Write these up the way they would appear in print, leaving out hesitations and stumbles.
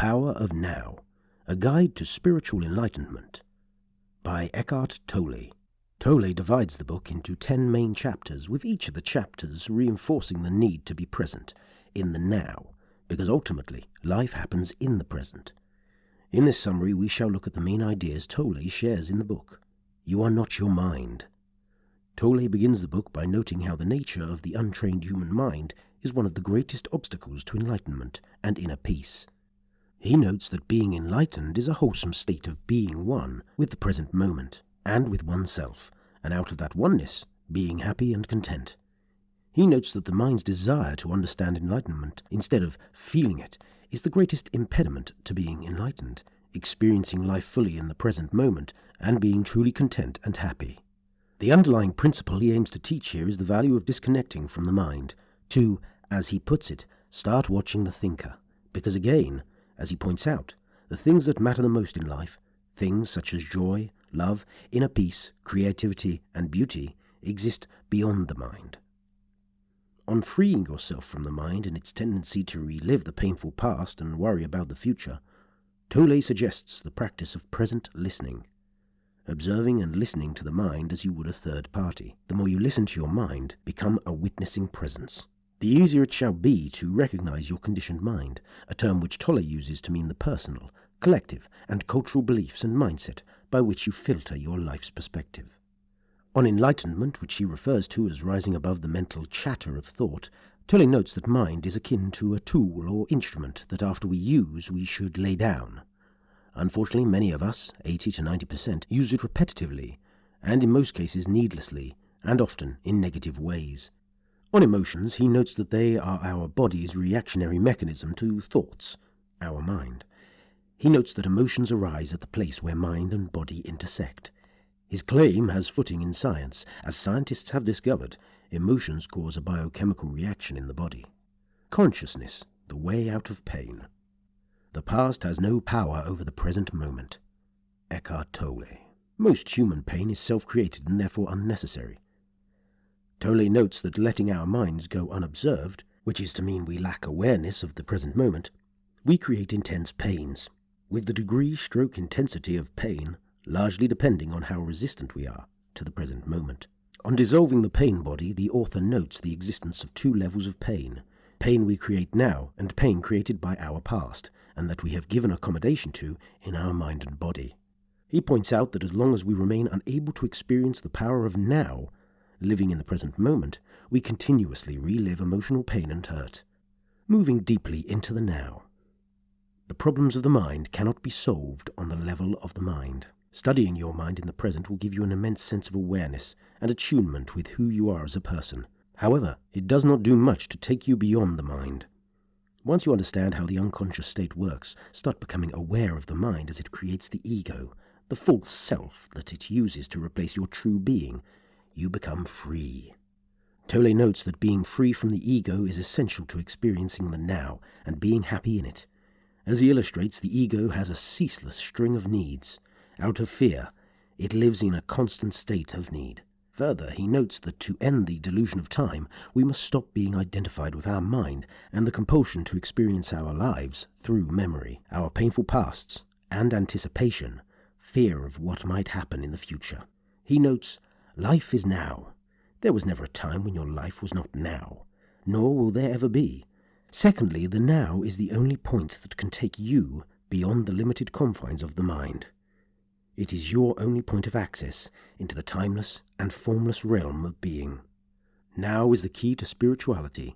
Power of Now, A Guide to Spiritual Enlightenment, by Eckhart Tolle. Tolle divides the book into 10 main chapters, with each of the chapters reinforcing the need to be present, in the now, because ultimately life happens in the present. In this summary we shall look at the main ideas Tolle shares in the book. You are not your mind. Tolle begins the book by noting how the nature of the untrained human mind is one of the greatest obstacles to enlightenment and inner peace. He notes that being enlightened is a wholesome state of being one with the present moment and with oneself, and out of that oneness, being happy and content. He notes that the mind's desire to understand enlightenment instead of feeling it is the greatest impediment to being enlightened, experiencing life fully in the present moment and being truly content and happy. The underlying principle he aims to teach here is the value of disconnecting from the mind, to, as he puts it, start watching the thinker, because again, as he points out, the things that matter the most in life, things such as joy, love, inner peace, creativity, and beauty, exist beyond the mind. On freeing yourself from the mind and its tendency to relive the painful past and worry about the future, Tolle suggests the practice of present listening, observing and listening to the mind as you would a third party. The more you listen to your mind, become a witnessing presence. The easier it shall be to recognize your conditioned mind, a term which Tolle uses to mean the personal, collective, and cultural beliefs and mindset by which you filter your life's perspective. On enlightenment, which he refers to as rising above the mental chatter of thought, Tolle notes that mind is akin to a tool or instrument that after we use we should lay down. Unfortunately, many of us, 80 to 90%, use it repetitively, and in most cases needlessly, and often in negative ways. On emotions, he notes that they are our body's reactionary mechanism to thoughts, our mind. He notes that emotions arise at the place where mind and body intersect. His claim has footing in science. As scientists have discovered, emotions cause a biochemical reaction in the body. Consciousness, the way out of pain. The past has no power over the present moment. Eckhart Tolle. Most human pain is self-created and therefore unnecessary. Tolle notes that letting our minds go unobserved, which is to mean we lack awareness of the present moment, we create intense pains, with the degree/intensity of pain largely depending on how resistant we are to the present moment. On dissolving the pain body, the author notes the existence of 2 levels of pain: pain we create now and pain created by our past, and that we have given accommodation to in our mind and body. He points out that as long as we remain unable to experience the power of now, living in the present moment, we continuously relive emotional pain and hurt. Moving deeply into the now. The problems of the mind cannot be solved on the level of the mind. Studying your mind in the present will give you an immense sense of awareness and attunement with who you are as a person. However, it does not do much to take you beyond the mind. Once you understand how the unconscious state works, start becoming aware of the mind as it creates the ego, the false self that it uses to replace your true being, you become free. Tolle notes that being free from the ego is essential to experiencing the now and being happy in it. As he illustrates, the ego has a ceaseless string of needs. Out of fear, it lives in a constant state of need. Further, he notes that to end the delusion of time, we must stop being identified with our mind and the compulsion to experience our lives through memory, our painful pasts, and anticipation, fear of what might happen in the future. He notes, life is now. There was never a time when your life was not now, nor will there ever be. Secondly, the now is the only point that can take you beyond the limited confines of the mind. It is your only point of access into the timeless and formless realm of being. Now is the key to spirituality.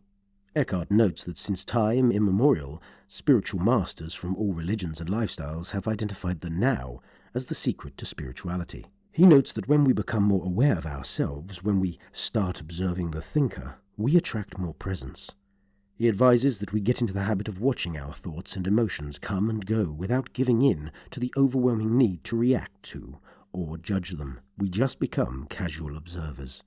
Eckhart notes that since time immemorial, spiritual masters from all religions and lifestyles have identified the now as the secret to spirituality. He notes that when we become more aware of ourselves, when we start observing the thinker, we attract more presence. He advises that we get into the habit of watching our thoughts and emotions come and go without giving in to the overwhelming need to react to or judge them. We just become casual observers.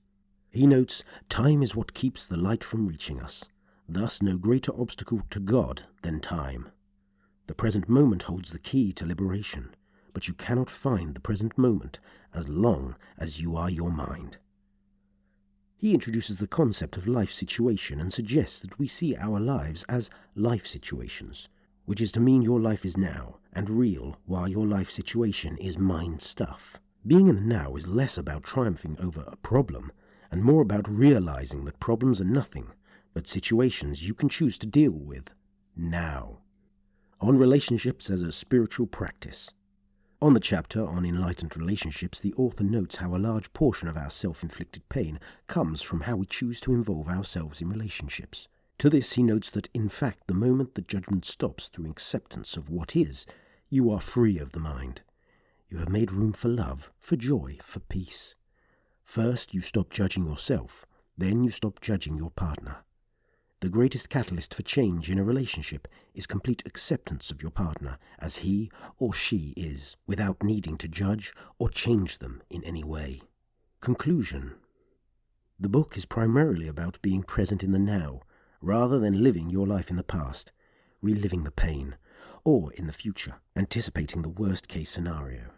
He notes, time is what keeps the light from reaching us. Thus no greater obstacle to God than time. The present moment holds the key to liberation, but you cannot find the present moment as long as you are your mind. He introduces the concept of life situation and suggests that we see our lives as life situations, which is to mean your life is now and real while your life situation is mind stuff. Being in the now is less about triumphing over a problem and more about realizing that problems are nothing but situations you can choose to deal with now. On relationships as a spiritual practice. On the chapter on enlightened relationships, the author notes how a large portion of our self-inflicted pain comes from how we choose to involve ourselves in relationships. To this he notes that, in fact, the moment that judgment stops through acceptance of what is, you are free of the mind. You have made room for love, for joy, for peace. First, you stop judging yourself, then you stop judging your partner. The greatest catalyst for change in a relationship is complete acceptance of your partner as he or she is, without needing to judge or change them in any way. Conclusion. The book is primarily about being present in the now, rather than living your life in the past, reliving the pain, or in the future, anticipating the worst-case scenario.